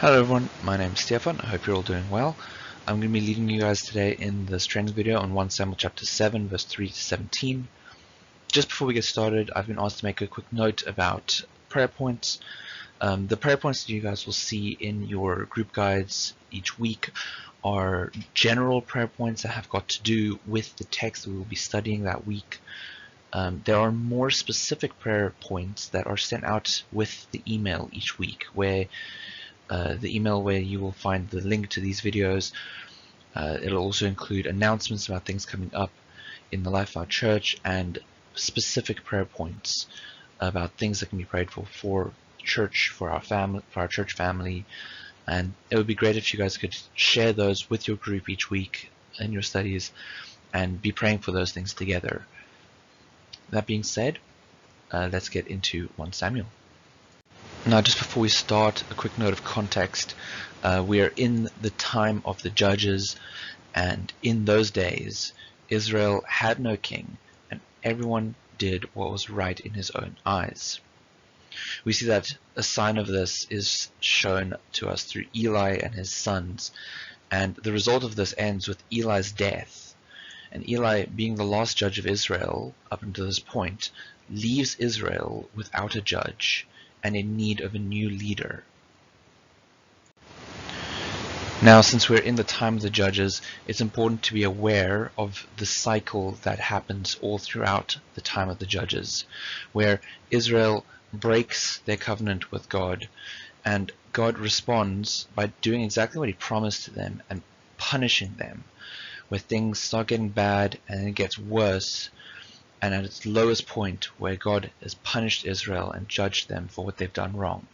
Hello everyone, my name is Stefan. I hope you're all doing well. I'm going to be leading you guys today in this training video on 1 Samuel chapter 7 verse 3 to 17. Just before we get started, I've been asked to make a quick note about prayer points. The prayer points that you guys will see in your group guides each week are general prayer points that have got to do with the text that we will be studying that week. There are more specific prayer points that are sent out with the email each week, where the email where you will find the link to these videos. It'll also include announcements about things coming up in the life of our church and specific prayer points about things that can be prayed for church, for our family, for our church family. And it would be great if you guys could share those with your group each week in your studies and be praying for those things together. That being said, let's get into 1 Samuel. Now, just before we start, a quick note of context. We are in the time of the judges, and in those days, Israel had no king, and everyone did what was right in his own eyes. We see that a sign of this is shown to us through Eli and his sons, and the result of this ends with Eli's death. And Eli, being the last judge of Israel up until this point, leaves Israel without a judge and in need of a new leader. Now, since we're in the time of the judges, it's important to be aware of the cycle that happens all throughout the time of the judges, where Israel breaks their covenant with God, and God responds by doing exactly what he promised to them and punishing them, where things start getting bad and it gets worse, and at its lowest point where God has punished Israel and judged them for what they've done wrong.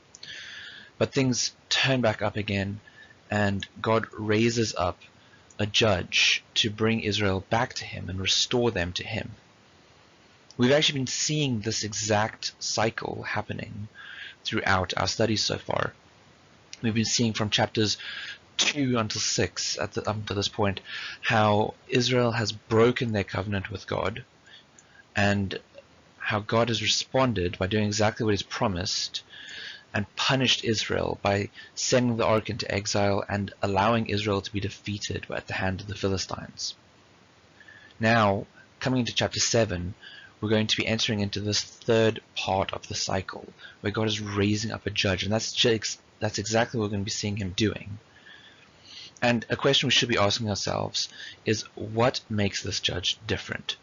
But things turn back up again, and God raises up a judge to bring Israel back to him and restore them to him. We've actually been seeing this exact cycle happening throughout our studies so far. We've been seeing from chapters 2 until 6 up to this point how Israel has broken their covenant with God, and how God has responded by doing exactly what he's promised and punished Israel by sending the ark into exile and allowing Israel to be defeated at the hand of the Philistines. Now, coming into chapter 7, we're going to be entering into this third part of the cycle, where God is raising up a judge, and that's exactly what we're going to be seeing him doing. And a question we should be asking ourselves is, what makes this judge different?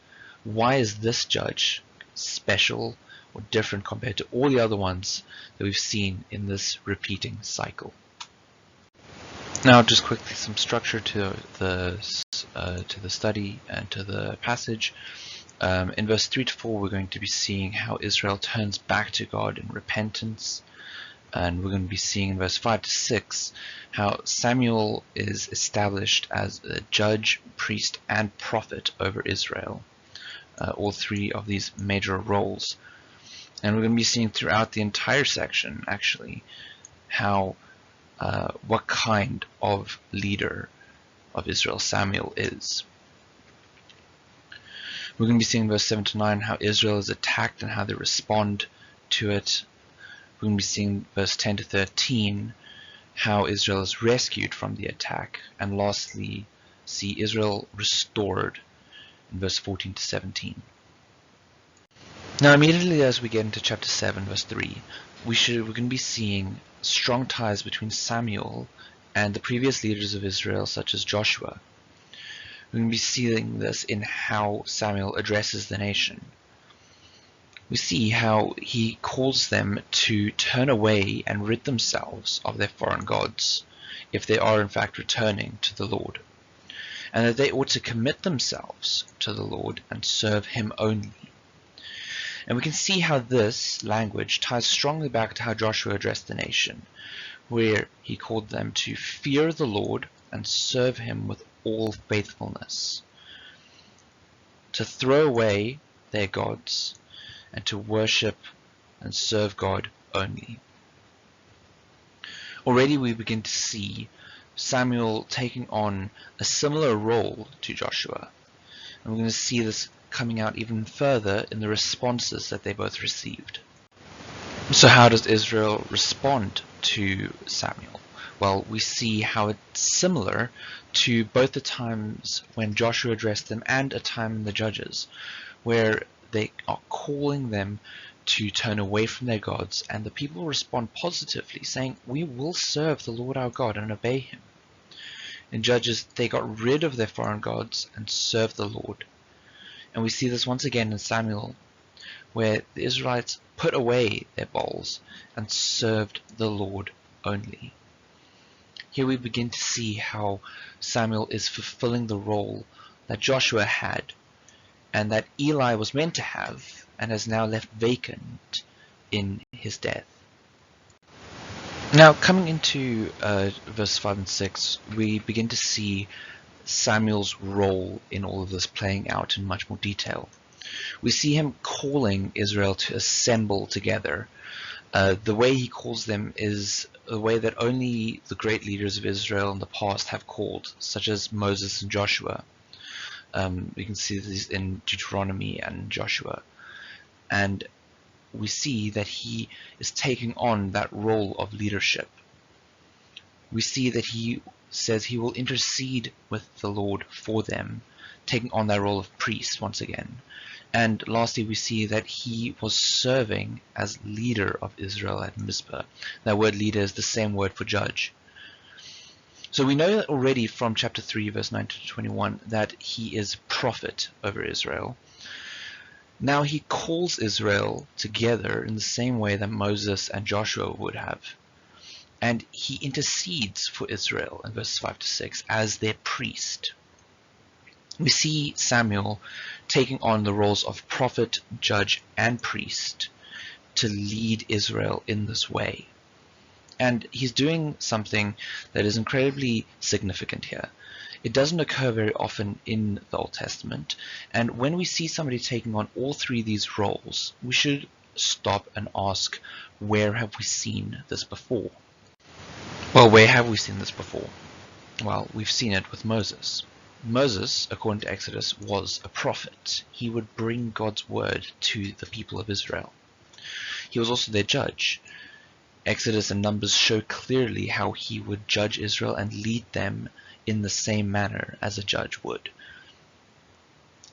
Why is this judge special or different compared to all the other ones that we've seen in this repeating cycle? Now, just quickly, some structure to the study and to the passage. In verse 3 to 4, we're going to be seeing how Israel turns back to God in repentance. And we're going to be seeing in verse 5 to 6 how Samuel is established as a judge, priest, and prophet over Israel. All three of these major roles. And we're going to be seeing throughout the entire section, actually, how what kind of leader of Israel Samuel is. We're going to be seeing verse 7 to 9 how Israel is attacked and how they respond to it. We're going to be seeing verse 10 to 13 how Israel is rescued from the attack. And lastly, see Israel restored in verse 14 to 17. Now, immediately as we get into chapter 7, verse 3, we're going to be seeing strong ties between Samuel and the previous leaders of Israel, such as Joshua. We're going to be seeing this in how Samuel addresses the nation. We see how he calls them to turn away and rid themselves of their foreign gods, if they are in fact returning to the Lord, and that they ought to commit themselves to the Lord and serve him only. And we can see how this language ties strongly back to how Joshua addressed the nation, where he called them to fear the Lord and serve him with all faithfulness, to throw away their gods and to worship and serve God only. Already we begin to see Samuel taking on a similar role to Joshua, and we're going to see this coming out even further in the responses that they both received. So how does Israel respond to Samuel? well, we see how it's similar to both the times when Joshua addressed them and a time in the Judges, where they are calling them to turn away from their gods, and the people respond positively, saying, "We will serve the Lord our God and obey him." In Judges, they got rid of their foreign gods and served the Lord. And we see this once again in Samuel, where the Israelites put away their bowls and served the Lord only. Here we begin to see how Samuel is fulfilling the role that Joshua had and that Eli was meant to have and has now left vacant in his death. Now, coming into verse 5 and 6, we begin to see Samuel's role in all of this playing out in much more detail. We see him calling Israel to assemble together. The way he calls them is a way that only the great leaders of Israel in the past have called, such as Moses and Joshua. We can see this in Deuteronomy and Joshua. And we see that he is taking on that role of leadership. We see that he says he will intercede with the Lord for them, taking on that role of priest once again. And lastly, we see that he was serving as leader of Israel at Mizpah. That word leader is the same word for judge. So we know that already from chapter 3, verse 9 to 21, that he is prophet over Israel. Now he calls Israel together in the same way that Moses and Joshua would have. And he intercedes for Israel in verses 5 to 6 as their priest. We see Samuel taking on the roles of prophet, judge, and priest to lead Israel in this way. And he's doing something that is incredibly significant here. It doesn't occur very often in the Old Testament, and when we see somebody taking on all three of these roles, we should stop and ask, where have we seen this before? Well, where have we seen this before? Well, we've seen it with Moses. Moses, according to Exodus, was a prophet. He would bring God's word to the people of Israel. He was also their judge. Exodus and Numbers show clearly how he would judge Israel and lead them in the same manner as a judge would.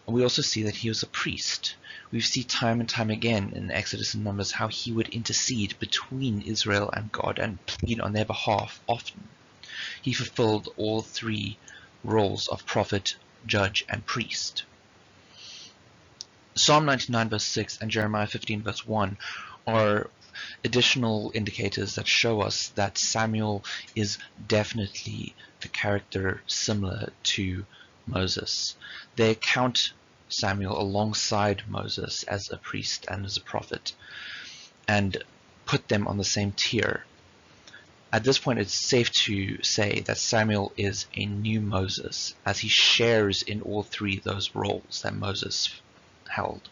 We also see that he was a priest. We see time and time again in Exodus and Numbers how he would intercede between Israel and God and plead on their behalf often. He fulfilled all three roles of prophet, judge, and priest. Psalm 99 verse 6 and Jeremiah 15 verse 1 are additional indicators that show us that Samuel is definitely a character similar to Moses. They count Samuel alongside Moses as a priest and as a prophet and put them on the same tier. At this point, it's safe to say that Samuel is a new Moses, as he shares in all three of those roles that Moses held.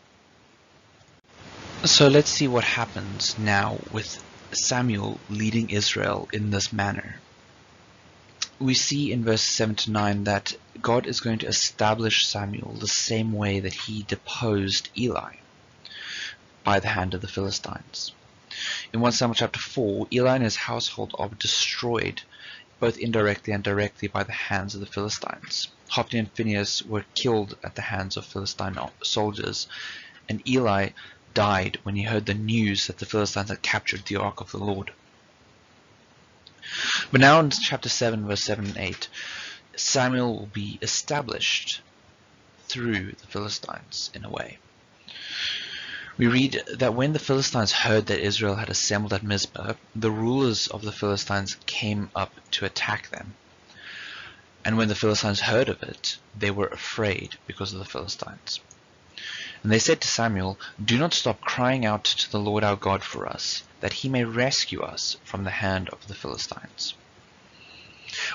So let's see what happens now with Samuel leading Israel in this manner. We see in verse 7 to 9 that God is going to establish Samuel the same way that he deposed Eli by the hand of the Philistines. In 1 Samuel chapter 4, Eli and his household are destroyed, both indirectly and directly, by the hands of the Philistines. Hophni and Phinehas were killed at the hands of Philistine soldiers, and Eli died when he heard the news that the Philistines had captured the Ark of the Lord. But now in chapter 7, verse 7 and 8, Samuel will be established through the Philistines in a way. We read that when the Philistines heard that Israel had assembled at Mizpah, the rulers of the Philistines came up to attack them. And when the Philistines heard of it, they were afraid because of the Philistines. And they said to Samuel, "Do not stop crying out to the Lord our God for us, that he may rescue us from the hand of the Philistines."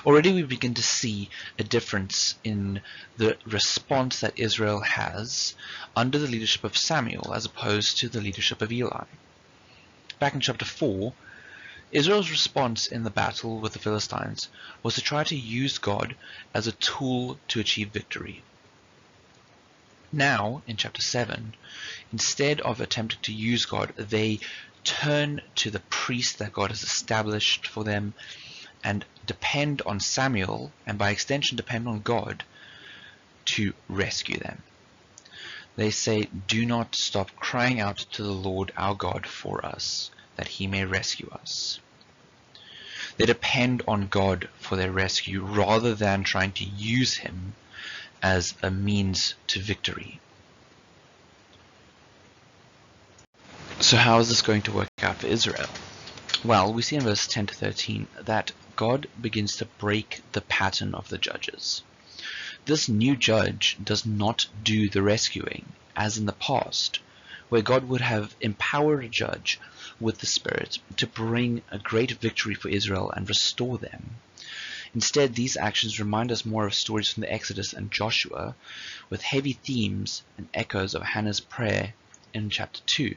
Already we begin to see a difference in the response that Israel has under the leadership of Samuel as opposed to the leadership of Eli. Back in chapter 4, Israel's response in the battle with the Philistines was to try to use God as a tool to achieve victory. Now, in chapter 7, instead of attempting to use God, they turn to the priest that God has established for them and depend on Samuel, and by extension depend on God, to rescue them. They say, "Do not stop crying out to the Lord our God for us, that he may rescue us." They depend on God for their rescue rather than trying to use him as a means to victory. So how is this going to work out for Israel? Well, we see in verse 10 to 13 that God begins to break the pattern of the judges. This new judge does not do the rescuing, as in the past, where God would have empowered a judge with the Spirit to bring a great victory for Israel and restore them. Instead, these actions remind us more of stories from the Exodus and Joshua, with heavy themes and echoes of Hannah's prayer in chapter 2.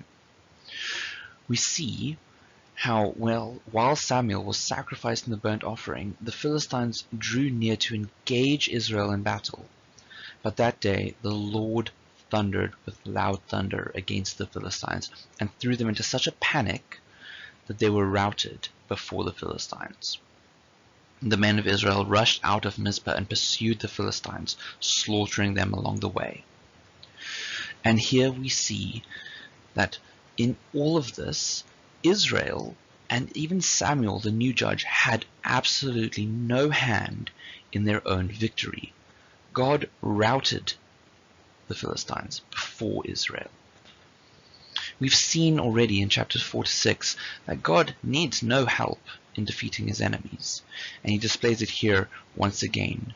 We see how, while Samuel was sacrificed in the burnt offering, the Philistines drew near to engage Israel in battle. But that day the Lord thundered with loud thunder against the Philistines and threw them into such a panic that they were routed before the Philistines. The men of Israel rushed out of Mizpah and pursued the Philistines, slaughtering them along the way. And here we see that in all of this, Israel and even Samuel, the new judge, had absolutely no hand in their own victory. God routed the Philistines before Israel. We've seen already in chapters 4 to 6 that God needs no help in defeating his enemies, and he displays it here once again.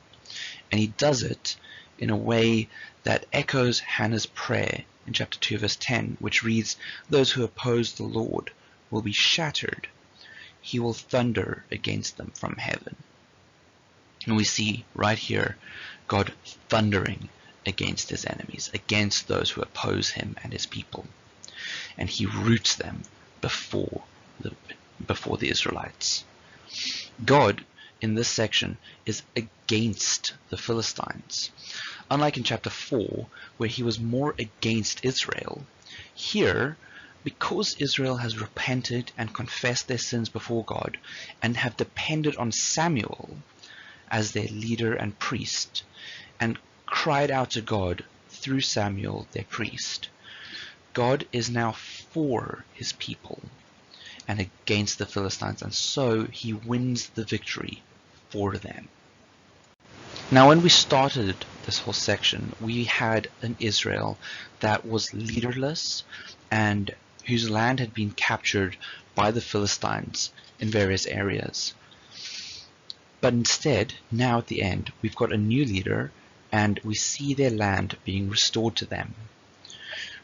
And he does it in a way that echoes Hannah's prayer in chapter 2 verse 10, which reads, "Those who oppose the Lord will be shattered. He will thunder against them from heaven." And we see right here God thundering against his enemies, against those who oppose him and his people. And he roots them before the Israelites. God, in this section, is against the Philistines. Unlike in chapter 4, where he was more against Israel, here, because Israel has repented and confessed their sins before God and have depended on Samuel as their leader and priest, and cried out to God through Samuel, their priest, God is now for his people and against the Philistines, and so he wins the victory for them. Now, when we started this whole section, we had an Israel that was leaderless and whose land had been captured by the Philistines in various areas. But instead, now at the end, we've got a new leader and we see their land being restored to them.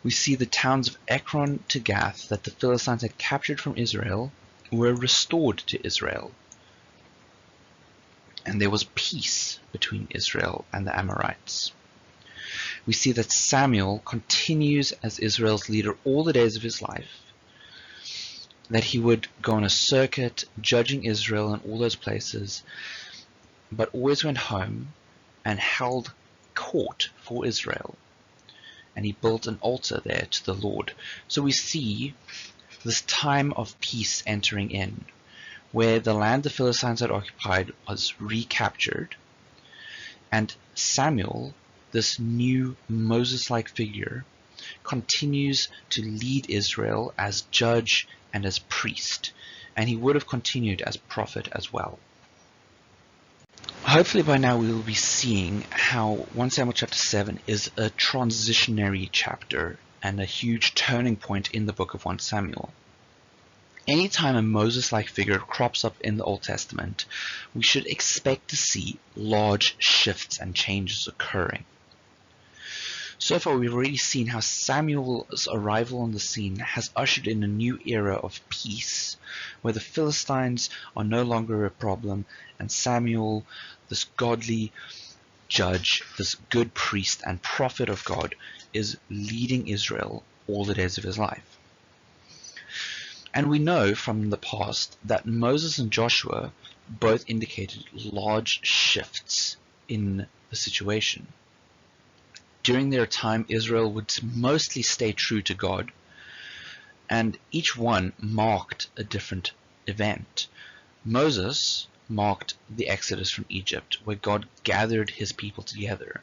We see the towns of Ekron to Gath that the Philistines had captured from Israel were restored to Israel. And there was peace between Israel and the Amorites. We see that Samuel continues as Israel's leader all the days of his life, that he would go on a circuit judging Israel in all those places, but always went home and held court for Israel. And he built an altar there to the Lord. So we see this time of peace entering in, where the land the Philistines had occupied was recaptured, and Samuel, this new Moses-like figure, continues to lead Israel as judge and as priest, and he would have continued as prophet as well. Hopefully by now we will be seeing how 1 Samuel chapter 7 is a transitionary chapter and a huge turning point in the book of 1 Samuel. Anytime a Moses-like figure crops up in the Old Testament, we should expect to see large shifts and changes occurring. So far we've already seen how Samuel's arrival on the scene has ushered in a new era of peace, where the Philistines are no longer a problem, and Samuel, this godly judge, this good priest and prophet of God, is leading Israel all the days of his life. And we know from the past that Moses and Joshua both indicated large shifts in the situation. During their time, Israel would mostly stay true to God, and each one marked a different event. Moses marked the Exodus from Egypt, where God gathered his people together.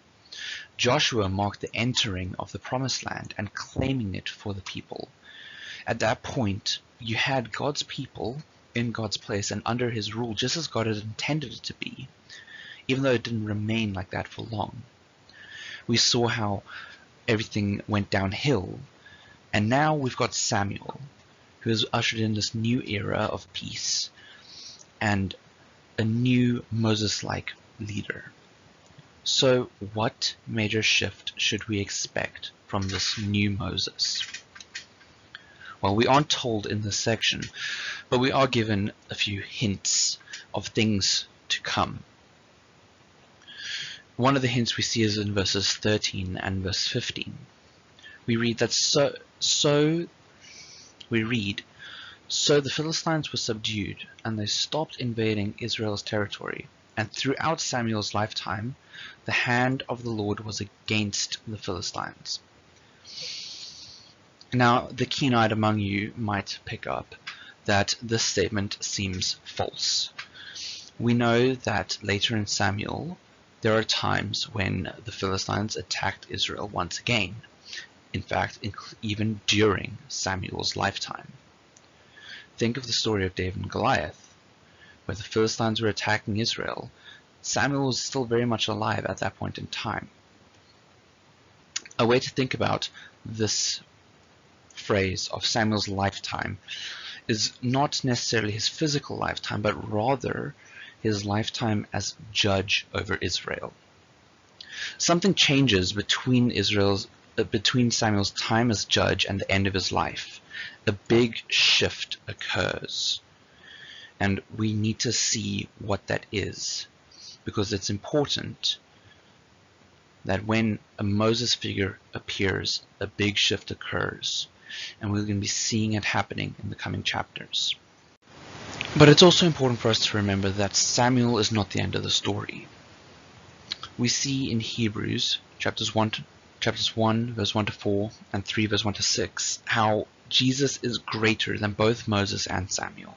Joshua marked the entering of the Promised Land and claiming it for the people. At that point, you had God's people in God's place and under his rule, just as God had intended it to be, even though it didn't remain like that for long. We saw how everything went downhill, and now we've got Samuel, who has ushered in this new era of peace and a new Moses-like leader. So what major shift should we expect from this new Moses? Well, we aren't told in this section, but we are given a few hints of things to come. One of the hints we see is in verses 13 and verse 15. We read that so the Philistines were subdued, and they stopped invading Israel's territory. And throughout Samuel's lifetime, the hand of the Lord was against the Philistines. Now, the keen-eyed among you might pick up that this statement seems false. We know that later in Samuel, there are times when the Philistines attacked Israel once again. In fact, even during Samuel's lifetime. Think of the story of David and Goliath, where the Philistines were attacking Israel. Samuel was still very much alive at that point in time. A way to think about this phrase of Samuel's lifetime is not necessarily his physical lifetime, but rather his lifetime as judge over Israel. Something changes between Samuel's time as judge and the end of his life. A big shift occurs, and we need to see what that is, because it's important that when a Moses figure appears, a big shift occurs, and we're going to be seeing it happening in the coming chapters. But it's also important for us to remember that Samuel is not the end of the story. We see in Hebrews chapters 1 verse 1 to 4 and 3 verse 1 to 6 how Jesus is greater than both Moses and Samuel.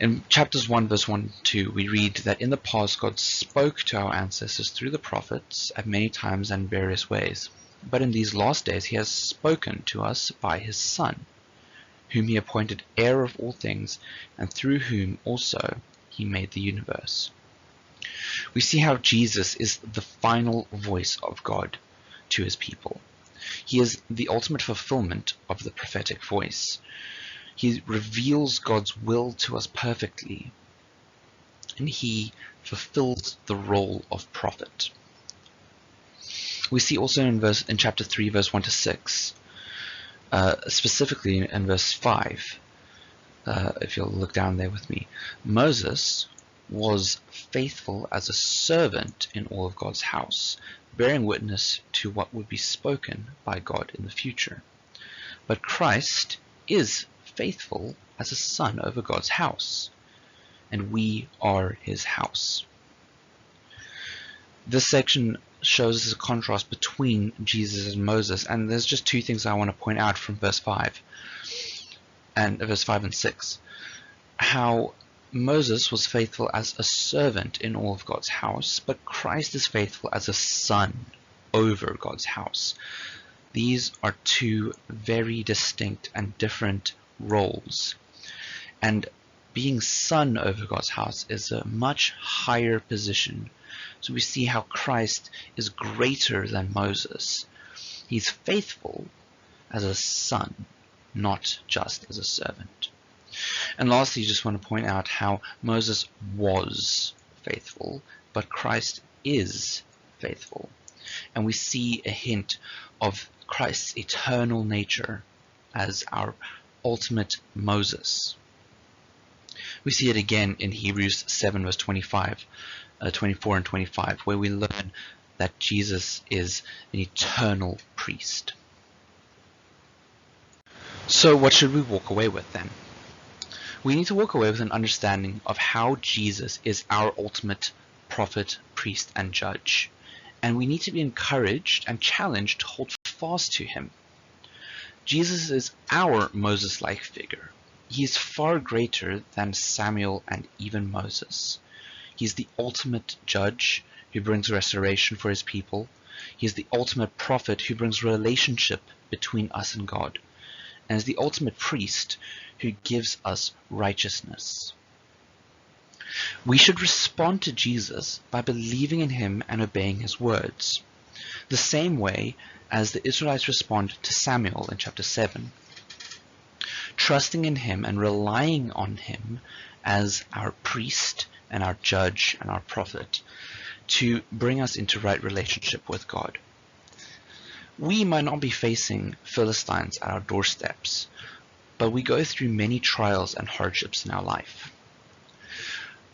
In chapters 1 verse 1 to 2 we read that in the past God spoke to our ancestors through the prophets at many times and various ways, but in these last days he has spoken to us by his Son, whom he appointed heir of all things, and through whom also he made the universe. We see how Jesus is the final voice of God to his people. He is the ultimate fulfillment of the prophetic voice. He reveals God's will to us perfectly, and he fulfills the role of prophet. We see also in chapter 3 verse 1 to 6, specifically in verse 5, if you'll look down there with me, Moses was faithful as a servant in all of God's house, bearing witness to what would be spoken by God in the future. But Christ is faithful as a son over God's house, and we are his house. This section shows us a contrast between Jesus and Moses, and there's just two things I want to point out from verse 5 and 6. How Moses was faithful as a servant in all of God's house, but Christ is faithful as a son over God's house. These are two very distinct and different roles. And being son over God's house is a much higher position. So we see how Christ is greater than Moses. He's faithful as a son, not just as a servant. And lastly, I just want to point out how Moses was faithful, but Christ is faithful. And we see a hint of Christ's eternal nature as our ultimate Moses. We see it again in Hebrews 7 verse 24 and 25, where we learn that Jesus is an eternal priest. So what should we walk away with then? We need to walk away with an understanding of how Jesus is our ultimate prophet, priest, and judge. And we need to be encouraged and challenged to hold fast to him. Jesus is our Moses-like figure. He is far greater than Samuel and even Moses. He is the ultimate judge who brings restoration for his people. He is the ultimate prophet who brings relationship between us and God, and is the ultimate priest who gives us righteousness. We should respond to Jesus by believing in him and obeying his words, the same way as the Israelites respond to Samuel in chapter 7, trusting in him and relying on him as our priest and our judge and our prophet to bring us into right relationship with God. We might not be facing Philistines at our doorsteps, but we go through many trials and hardships in our life.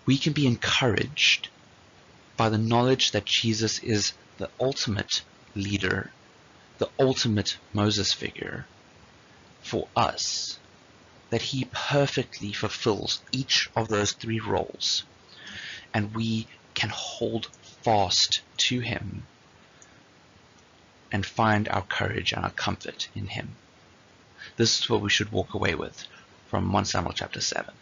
We can be encouraged by the knowledge that Jesus is the ultimate leader, the ultimate Moses figure for us, that he perfectly fulfills each of those three roles, and we can hold fast to him and find our courage and our comfort in him. This is what we should walk away with from 1 Samuel chapter 7.